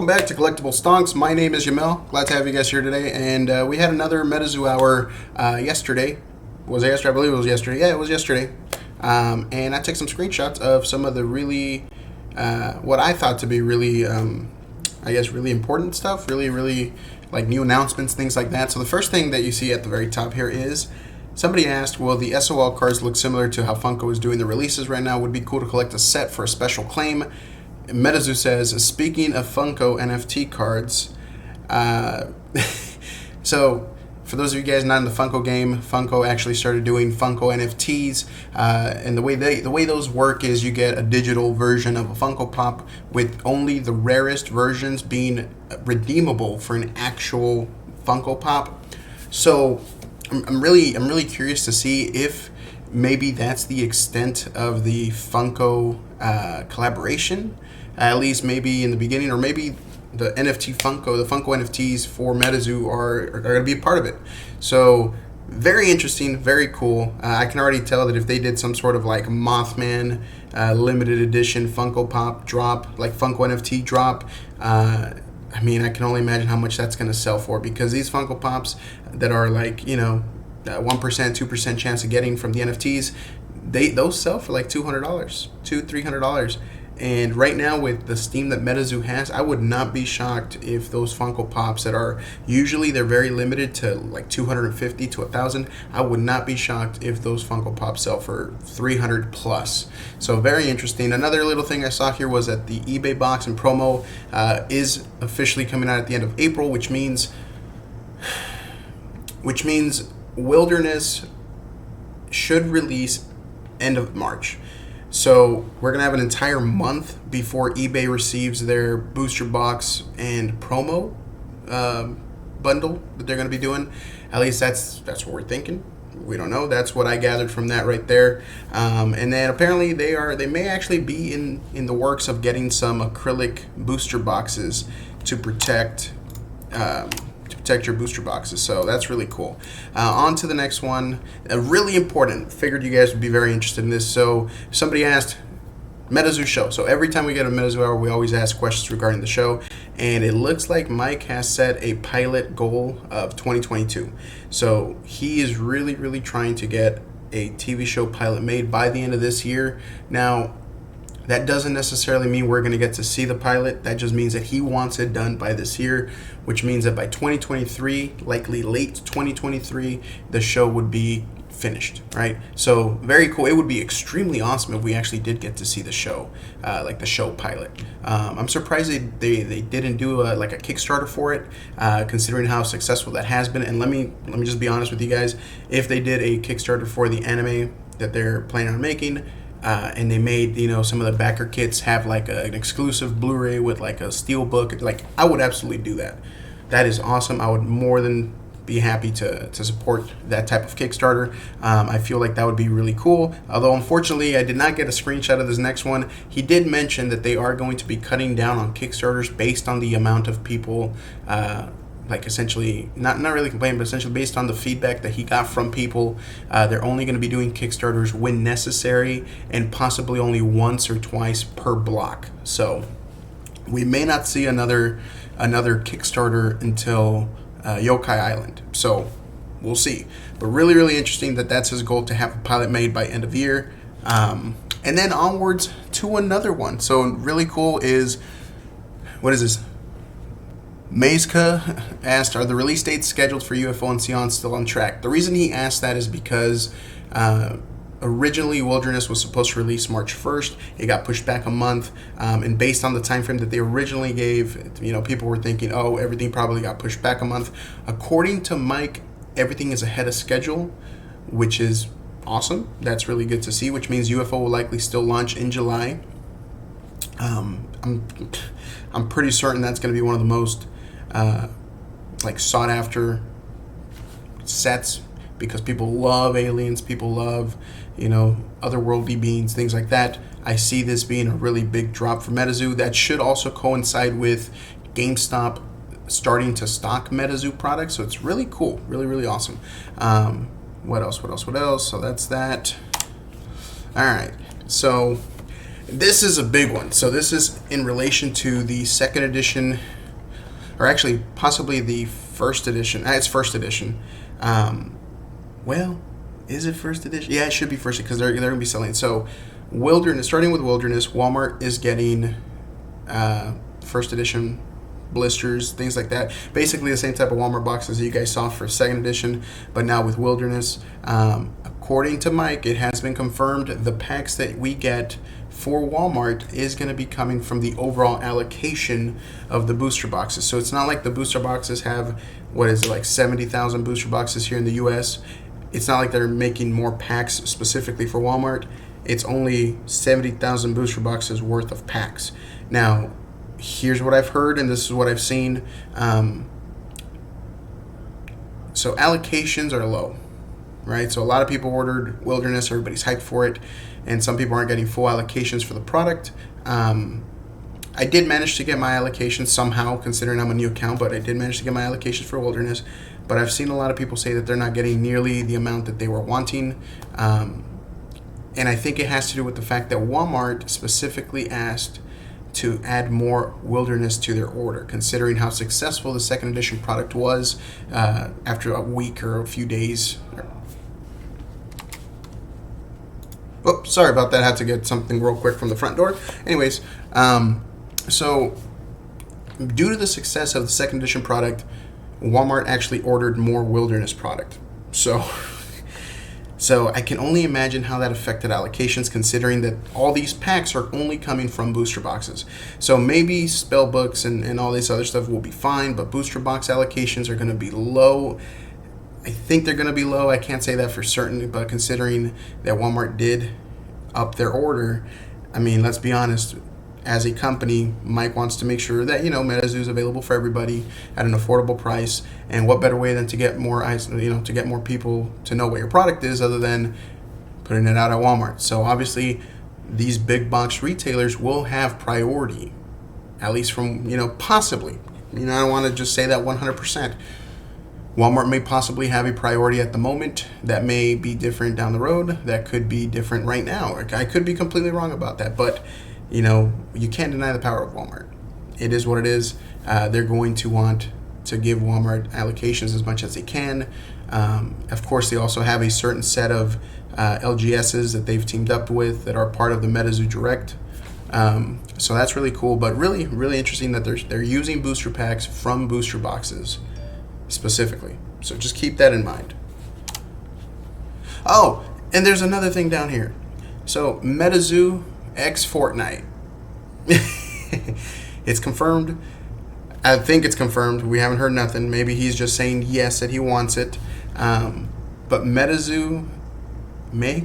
Welcome back to Collectible Stonks. My name is Yamil. Glad to have you guys here today. And we had another Metazoo Hour yesterday. Was it yesterday? I believe it was yesterday. Yeah, it was yesterday. And I took some screenshots of some of the really, what I thought to be really, I guess, really important stuff. Really, like new announcements, things like that. So the first thing that you see at the very top here is somebody asked, well, the SOL cards look similar to how Funko is doing the releases right now. Would be cool to collect a set for a special claim. Metazoo says, speaking of Funko NFT cards, so for those of you guys not in the Funko game, Funko actually started doing Funko NFTs, and the way those work is you get a digital version of a Funko Pop with only the rarest versions being redeemable for an actual Funko Pop. So I'm really curious to see if maybe that's the extent of the Funko collaboration, at least maybe in the beginning, or maybe the NFT Funko, the Funko NFTs for Metazoo are going to be a part of it. So very interesting, very cool. I can already tell that if they did some sort of like Mothman limited edition Funko Pop drop, like Funko NFT drop, I mean, I can only imagine how much that's going to sell for, because these Funko Pops that are like, you know, 1%, 2% chance of getting from the NFTs, those sell for like $200, $300. And right now with the steam that Metazoo has, I would not be shocked if those Funko Pops that are usually they're very limited to like 250 to 1,000. I would not be shocked if those Funko Pops sell for 300 plus. So very interesting. Another little thing I saw here was that the eBay box and promo is officially coming out at the end of April, which means Wilderness should release end of March. So we're going to have an entire month before eBay receives their booster box and promo bundle that they're going to be doing. At least that's what we're thinking. We don't know. That's what I gathered from that right there. And then apparently they may actually be in the works of getting some acrylic booster boxes to protect your booster boxes. So that's really cool. On to the next one. Really important. Figured you guys would be very interested in this. So somebody asked, Metazoo show. So every time we get a Metazoo Hour, we always ask questions regarding the show. And it looks like Mike has set a pilot goal of 2022. So he is really trying to get a TV show pilot made by the end of this year. Now, that doesn't necessarily mean we're going to get to see the pilot. That just means that he wants it done by this year, which means that by 2023, likely late 2023, the show would be finished, right? So very cool. It would be extremely awesome if we actually did get to see the show, like the show pilot. I'm surprised they didn't do like a Kickstarter for it, considering how successful that has been. And let me just be honest with you guys. If they did a Kickstarter for the anime that they're planning on making, and they made, you know, some of the backer kits have like an exclusive Blu-ray with like a steel book, like I would absolutely do that. That is awesome. I would more than be happy to support that type of Kickstarter. I feel like that would be really cool. Although unfortunately I did not get a screenshot of this next one. He did mention that they are going to be cutting down on Kickstarters based on the amount of people like essentially not really complaining, but essentially based on the feedback that he got from people. They're only going to be doing Kickstarters when necessary, and possibly only once or twice per block. So we may not see another Kickstarter until Yokai Island. So we'll see. But really interesting that that's his goal, to have a pilot made by end of year. And then onwards to another one. So really cool is, what is this? Mazka asked, are the release dates scheduled for UFO and Theon still on track? The reason he asked that is because originally Wilderness was supposed to release March 1st. It got pushed back a month, and based on the time frame that they originally gave, you know, people were thinking, oh, everything probably got pushed back a month. According to Mike, everything is ahead of schedule, which is awesome. That's really good to see, which means UFO will likely still launch in July. I'm pretty certain that's going to be one of the most like sought after sets, because people love aliens, people love, you know, otherworldly beings, things like that. I see this being a really big drop for Metazoo. That should also coincide with GameStop starting to stock Metazoo products, so it's really cool, really awesome. What else? So that's that. All right, so this is a big one. So this is in relation to the second edition or actually possibly the first edition. It's first edition. Well, is it first edition? Yeah, it should be first because they're going to be selling. So, Wilderness, starting with Wilderness, Walmart is getting first edition blisters, things like that. Basically the same type of Walmart boxes that you guys saw for second edition, but now with Wilderness. According to Mike, it has been confirmed the packs that we get for Walmart is going to be coming from the overall allocation of the booster boxes. So it's not like the booster boxes have, what is it, like 70,000 booster boxes here in the US. It's not like they're making more packs specifically for Walmart. It's only 70,000 booster boxes worth of packs. Now, here's what I've heard, and this is what I've seen. So allocations are low, right? So a lot of people ordered Wilderness. Everybody's hyped for it, and some people aren't getting full allocations for the product. I did manage to get my allocations somehow, considering I'm a new account, but I did manage to get my allocations for Wilderness. But I've seen a lot of people say that they're not getting nearly the amount that they were wanting. And I think it has to do with the fact that Walmart specifically asked to add more Wilderness to their order, considering how successful the second edition product was after a week or a few days. Oh, sorry about that. I had to get something real quick from the front door. Anyways, so due to the success of the second edition product, Walmart actually ordered more Wilderness product. So I can only imagine how that affected allocations, considering that all these packs are only coming from booster boxes. So maybe spell books and all this other stuff will be fine, but booster box allocations are going to be low. I think they're going to be low. I can't say that for certain, but considering that Walmart did up their order, I mean, let's be honest. As a company, Mike wants to make sure that, Metazoo is available for everybody at an affordable price. And what better way than to get more eyes, to get more people to know what your product is, other than putting it out at Walmart. So obviously, these big box retailers will have priority, at least from, possibly. I don't want to just say that 100%. Walmart may possibly have a priority at the moment. That may be different down the road. That could be different right now. I could be completely wrong about that, but you can't deny the power of Walmart. It is what it is. They're going to want to give Walmart allocations as much as they can. Of course, they also have a certain set of LGSs that they've teamed up with that are part of the Metazoo Direct. So that's really cool, but really, really interesting that they're using booster packs from booster boxes specifically. So just keep that in mind. Oh, and there's another thing down here. So Metazoo X Fortnite. It's confirmed. I think it's confirmed. We haven't heard nothing. Maybe he's just saying yes that he wants it. But Metazoo may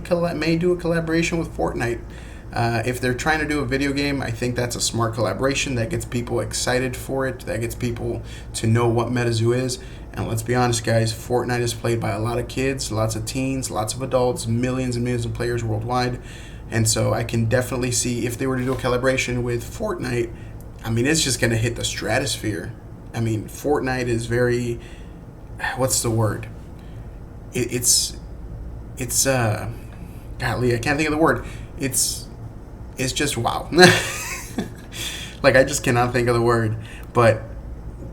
do a collaboration with Fortnite. If they're trying to do a video game, I think that's a smart collaboration that gets people excited for it. That gets people to know what Metazoo is. And let's be honest, guys, Fortnite is played by a lot of kids, lots of teens, lots of adults, millions and millions of players worldwide. And so I can definitely see if they were to do a collaboration with Fortnite, I mean, it's just going to hit the stratosphere. I mean, Fortnite is very, what's the word? It's golly, I can't think of the word. It's just wow. Like, I just cannot think of the word. But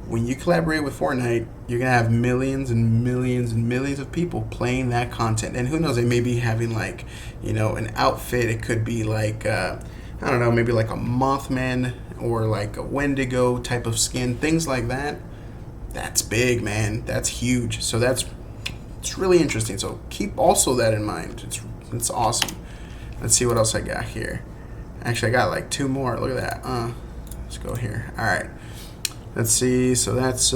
when you collaborate with Fortnite, you're going to have millions and millions and millions of people playing that content. And who knows, they may be having like, an outfit. It could be like, I don't know, maybe like a Mothman or like a Wendigo type of skin, things like that. That's big, man. That's huge. So it's really interesting. So keep also that in mind. It's awesome. Let's see what else I got here. Actually, I got like two more. Look at that. Let's go here. All right. Let's see. So that's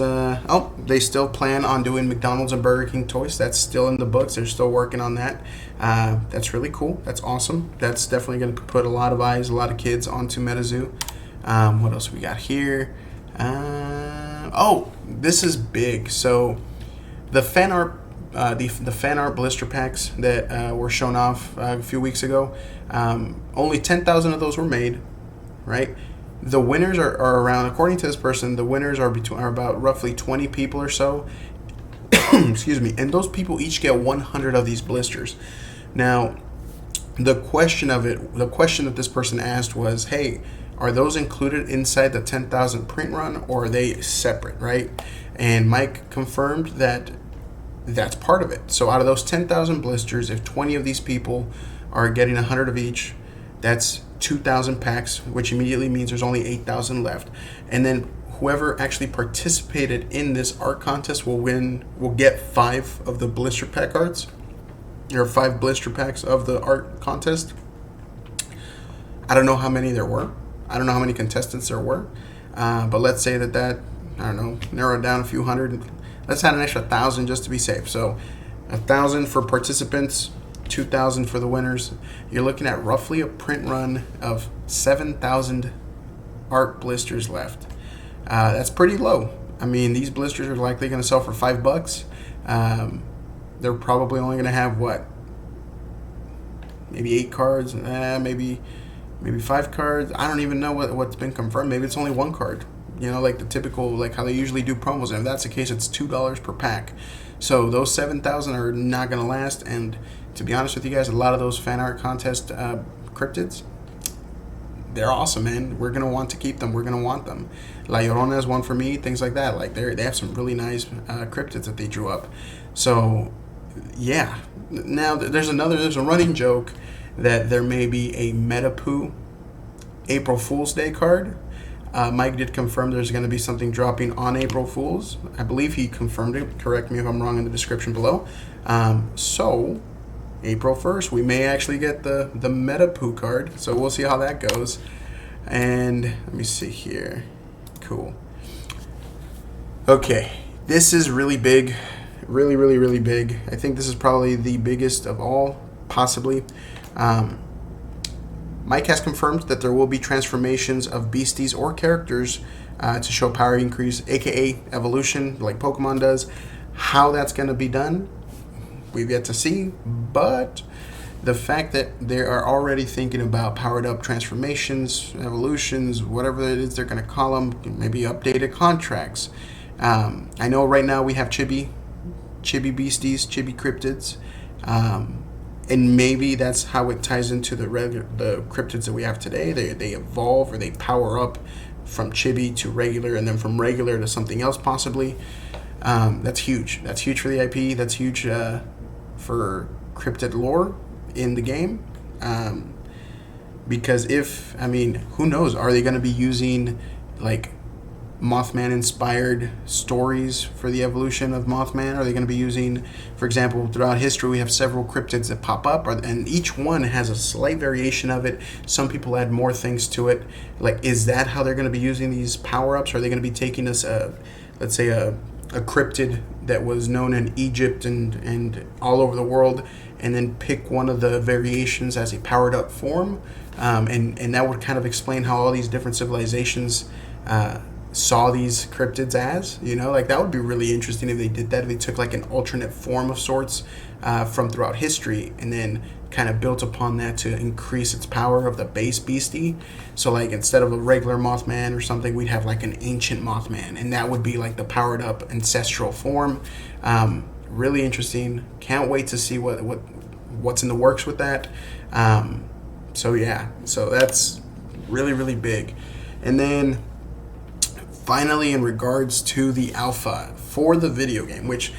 they still plan on doing McDonald's and Burger King toys. That's still in the books. They're still working on that. That's really cool. That's awesome. That's definitely going to put a lot of eyes, a lot of kids onto Metazoo. What else we got here? This is big. So the fan art, the fan art blister packs that were shown off a few weeks ago. Only 10,000 of those were made, right? The winners are around, according to this person, the winners are about roughly 20 people or so. Excuse me. And those people each get 100 of these blisters. Now, the question that this person asked was, hey, are those included inside the 10,000 print run, or are they separate, right? And Mike confirmed that that's part of it. So out of those 10,000 blisters, if 20 of these people are getting 100 of each, that's 2,000 packs, which immediately means there's only 8,000 left. And then whoever actually participated in this art contest will get 5 of the blister pack arts. There are 5 blister packs of the art contest. I don't know how many there were. I don't know how many contestants there were. But let's say that, I don't know, narrowed down a few hundred. Let's add an extra 1,000 just to be safe. So 1,000 for participants, 2,000 for the winners. You're looking at roughly a print run of 7,000 art blisters left. That's pretty low. I mean, these blisters are likely going to sell for $5. They're probably only going to have what? Maybe 8 cards, maybe 5 cards. I don't even know what's been confirmed. Maybe it's only 1 card. You know, like the typical, like how they usually do promos. And if that's the case, it's $2 per pack. So those 7,000 are not going to last. And to be honest with you guys, a lot of those fan art contest cryptids, they're awesome, man. We're going to want to keep them. We're going to want them. La Llorona is one for me, things like that. Like they have some really nice cryptids that they drew up. So, yeah. Now, there's a running joke that there may be a Metapoo April Fool's Day card. Mike did confirm there's going to be something dropping on April Fool's. I believe he confirmed it. Correct me if I'm wrong in the description below. So, April 1st, we may actually get the Metapoo card. So we'll see how that goes. And let me see here. Cool. Okay, this is really big. Really, really, really big. I think this is probably the biggest of all, possibly. Mike has confirmed that there will be transformations of beasties or characters to show power increase, aka evolution, like Pokemon does. How that's going to be done, we've yet to see. But the fact that they are already thinking about powered up transformations, evolutions, whatever it is they're going to call them, maybe updated contracts. I know right now we have chibi beasties, chibi cryptids. And maybe that's how it ties into the cryptids that we have today. They evolve, or they power up from chibi to regular, and then from regular to something else possibly. That's huge. That's huge for the IP. That's huge for cryptid lore in the game. Because who knows? Are they going to be using like Mothman inspired stories for the evolution of Mothman? Are they going to be using, for example, throughout history we have several cryptids that pop up, and each one has a slight variation of it. Some people add more things to it. Like, is that how they're going to be using these power-ups? Are they going to be taking us let's say a cryptid that was known in Egypt and all over the world, and then pick one of the variations as a powered up form, and that would kind of explain how all these different civilizations saw these cryptids as, like that would be really interesting if they did that, if they took like an alternate form of sorts from throughout history and then kind of built upon that to increase its power of the base beastie. So like instead of a regular Mothman or something, we'd have like an ancient Mothman, and that would be like the powered up ancestral form. Really interesting. Can't wait to see what's in the works with that. So that's really, really big. And then finally, in regards to the alpha for the video game, which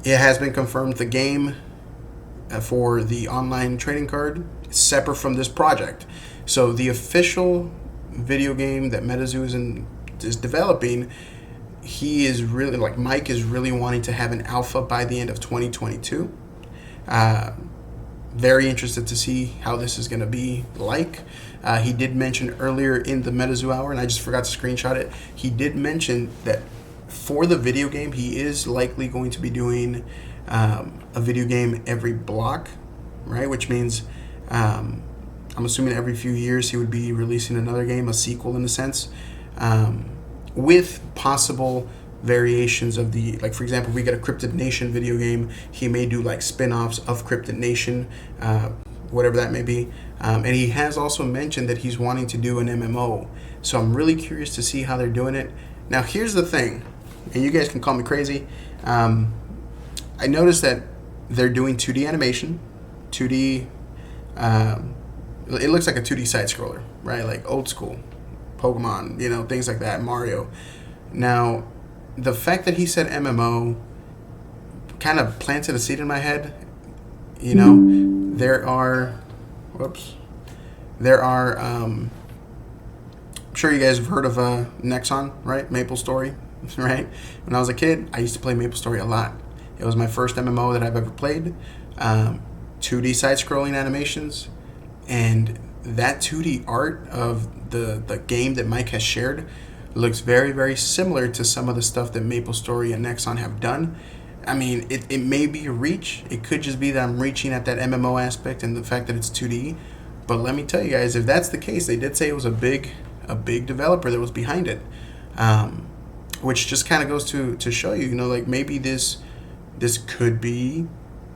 it has been confirmed the game for the online trading card is separate from this project. So the official video game that Metazoo is developing, he is really, like Mike is really wanting to have an alpha by the end of 2022. Very interested to see how this is going to be like. He did mention earlier in the Metazoo Hour, and I just forgot to screenshot it, he did mention that for the video game, he is likely going to be doing a video game every block, right? Which means I'm assuming every few years he would be releasing another game, a sequel in a sense, with possible variations of the, like for example, if we get a Cryptid Nation video game, he may do like spin-offs of Cryptid Nation, whatever that may be. And he has also mentioned that he's wanting to do an MMO. So I'm really curious to see how they're doing it. Now here's the thing, and you guys can call me crazy. I noticed that they're doing 2D animation, 2D, it looks like a 2D side scroller, right? Like old school. Pokemon, you know, things like that, Mario. Now, the fact that he said MMO kind of planted a seed in my head. You know, there are. I'm sure you guys have heard of Nexon, right? Maple Story, right? When I was a kid, I used to play Maple Story a lot. It was my first MMO that I've ever played. 2D side-scrolling animations, and that 2D art of the game that Mike has shared looks very, very similar to some of the stuff that Maple Story and Nexon have done. I mean, it may be a reach. It could just be that I'm reaching at that MMO aspect and the fact that it's 2D. But let me tell you guys, if that's the case, they did say it was a big developer that was behind it, which just kind of goes to show you, you know, like maybe this could be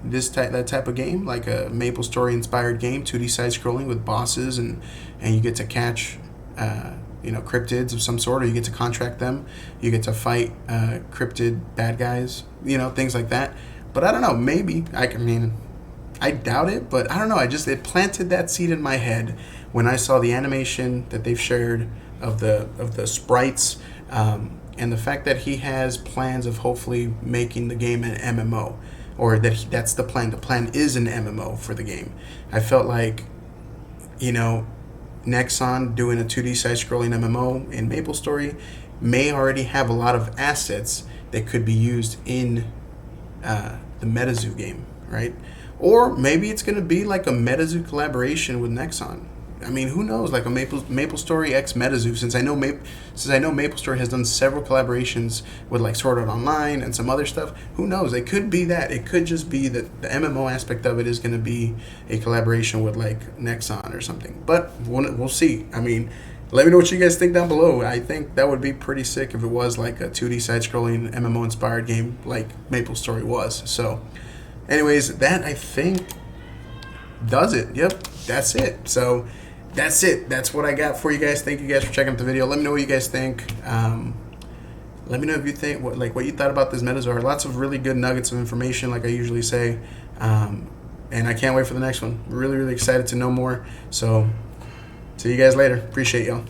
that type of game, like a Maple Story inspired game, 2D side scrolling with bosses, and you get to catch you know, cryptids of some sort, or you get to contract them, you get to fight cryptid bad guys, you know, things like that. But I don't know, maybe I doubt it, but I don't know, it planted that seed in my head when I saw the animation that they've shared of the sprites, and the fact that he has plans of hopefully making the game an MMO, or that's the plan. The plan is an MMO for the game. I felt like, you know, Nexon doing a 2D side-scrolling MMO in Maple Story may already have a lot of assets that could be used in the Metazoo game, right? Or maybe it's going to be like a Metazoo collaboration with Nexon. I mean, who knows? Like a Maple Story x Metazoo, since I know Maple Story has done several collaborations with like Sword Art Online and some other stuff. Who knows? It could be that. It could just be that the MMO aspect of it is going to be a collaboration with like Nexon or something. But we'll see. I mean, let me know what you guys think down below. I think that would be pretty sick if it was like a 2D side-scrolling MMO-inspired game like Maple Story was. So, anyways, that I think does it. Yep, that's it. So that's it. That's what I got for you guys. Thank you guys for checking out the video. Let me know what you guys think. Let me know if you think what you thought about this Metazoo. Lots of really good nuggets of information, like I usually say. And I can't wait for the next one. Really, really excited to know more. So see you guys later. Appreciate y'all.